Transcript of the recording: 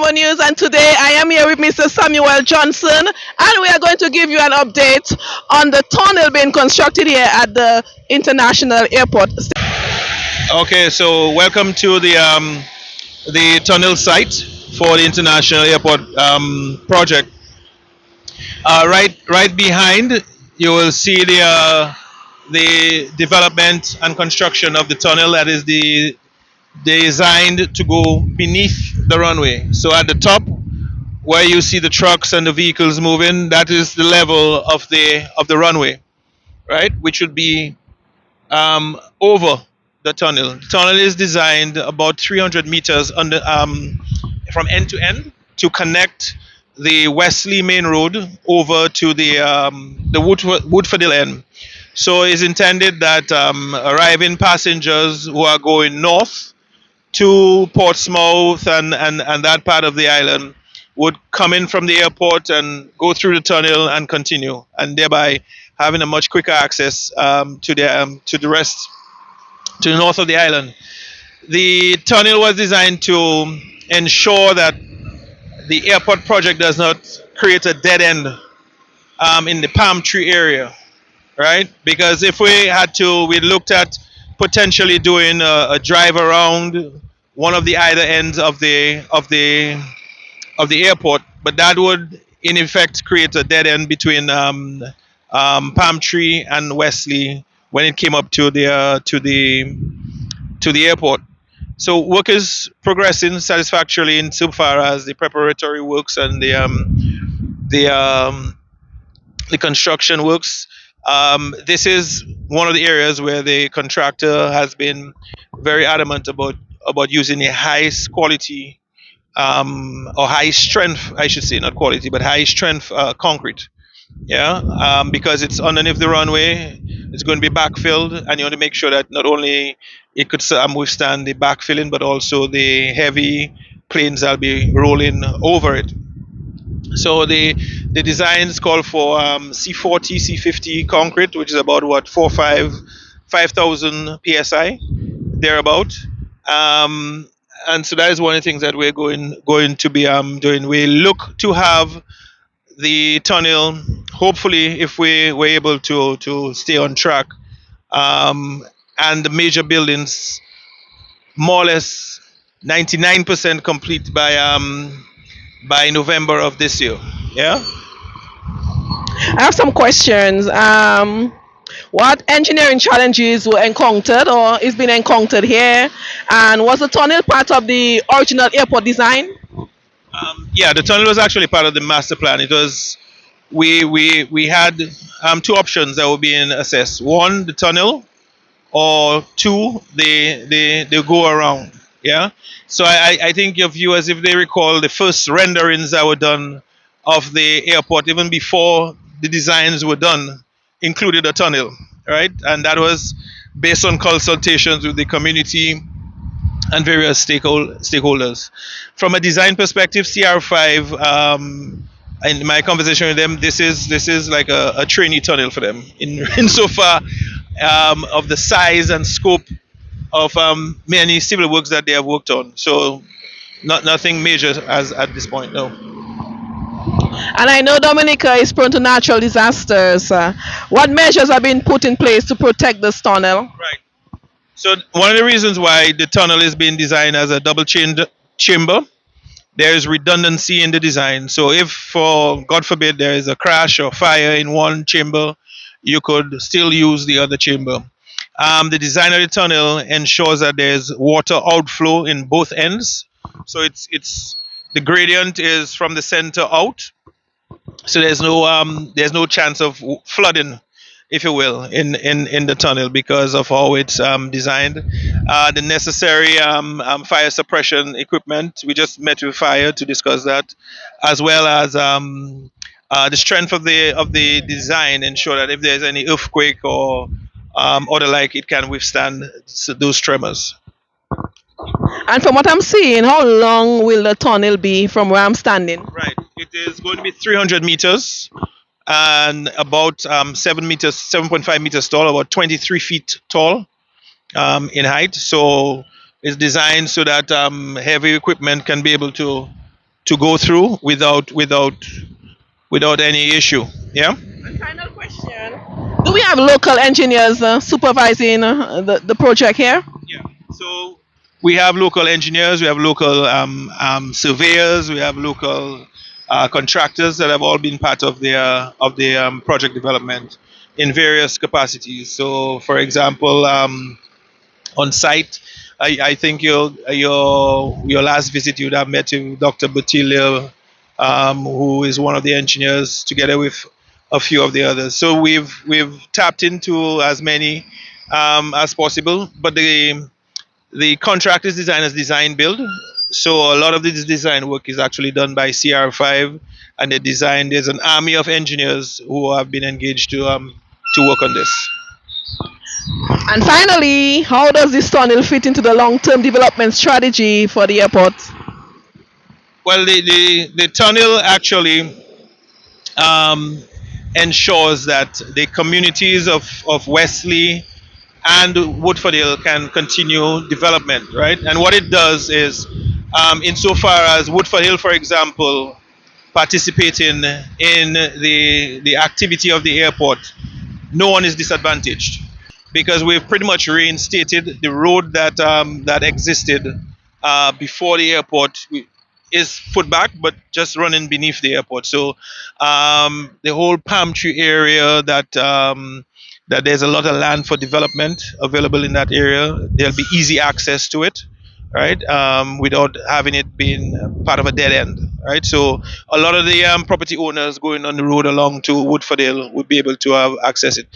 Convo News, and today I am here with Mr. Samuel Johnson, and we are going to give you an update on the tunnel being constructed here at the International Airport. Okay, so welcome to the tunnel site for the International Airport project. Right behind, you will see the development and construction of the tunnel that is designed to go beneath the runway. So at the top, where you see the trucks and the vehicles moving, that is the level of the runway, right? Which would be over the tunnel. The tunnel is designed about 300 meters from end to end to connect the Wesley Main Road over to the Woodfordale end. So it's intended that arriving passengers who are going north to Portsmouth and that part of the island would come in from the airport and go through the tunnel and continue, and thereby having a much quicker access to the rest, to the north of the island. The tunnel was designed to ensure that the airport project does not create a dead end in the palm tree area, right? Because if we looked at potentially doing a drive around one of the either ends of the airport, but that would in effect create a dead end between Palm Tree and Wesley when it came up to the airport. So work is progressing satisfactorily insofar as the preparatory works and the construction works. This is one of the areas where the contractor has been very adamant about using a highest quality or high strength, I should say, not quality, but high strength concrete. Yeah, because it's underneath the runway, it's going to be backfilled, and you want to make sure that not only it could withstand the backfilling, but also the heavy planes that'll be rolling over it. So the designs call for C40, C50 concrete, which is about what 5,000 psi thereabout. And so that is one of the things that we're going to be doing. We look to have the tunnel, hopefully, if we were able to stay on track, and the major buildings more or less 99% complete by November of this year. Yeah. I have some questions. What engineering challenges were encountered or is being encountered here, and was the tunnel part of the original airport design? Yeah, the tunnel was actually part of the master plan. It was we had two options that were being assessed. One, the tunnel, or two, the go around. Yeah. So I think your viewers, if they recall, the first renderings that were done of the airport, even before the designs were done, included a tunnel, right? And that was based on consultations with the community and various stakeholders. From a design perspective, CR5, in my conversation with them, this is like a trainee tunnel for them insofar of the size and scope of many civil works that they have worked on. So nothing major as at this point, no. And I know Dominica is prone to natural disasters. What measures are being put in place to protect this tunnel? Right. So one of the reasons why the tunnel is being designed as a double chamber, there is redundancy in the design. So if, for God forbid, there is a crash or fire in one chamber, you could still use the other chamber. The design of the tunnel ensures that there's water outflow in both ends. So it's the gradient is from the center out. So there's no chance of flooding, if you will, in the tunnel because of how it's designed. The necessary fire suppression equipment. We just met with fire to discuss that, as well as the strength of the design. Ensure that if there's any earthquake or the like, it can withstand those tremors. And from what I'm seeing, how long will the tunnel be from where I'm standing? Right. It is going to be 300 meters and about 7.5 meters tall, about 23 feet tall in height. So it's designed so that heavy equipment can be able to to go through without any issue. Yeah. And final question: do we have local engineers supervising the project here? Yeah. So we have local engineers, we have local surveyors, we have local contractors that have all been part of the project development in various capacities. So, for example, on site, I think your last visit you'd have met with Dr. Butilio, who is one of the engineers, together with a few of the others. So we've tapped into as many as possible, but the contractors designers design build. So a lot of this design work is actually done by CR5, and the design. There's an army of engineers who have been engaged to work on this. And finally, how does this tunnel fit into the long-term development strategy for the airport? Well, the tunnel actually um, ensures that the communities of Wesley and Woodford Hill can continue development, right? And what it does is, insofar as Woodford Hill, for example, participating in the activity of the airport, no one is disadvantaged because we've pretty much reinstated the road that existed before the airport is put back, but just running beneath the airport. So the whole palm tree area that there's a lot of land for development available in that area. There'll be easy access to it, right? Without having it being part of a dead end, right? So a lot of the property owners going on the road along to Woodford Hill would be able to have access it.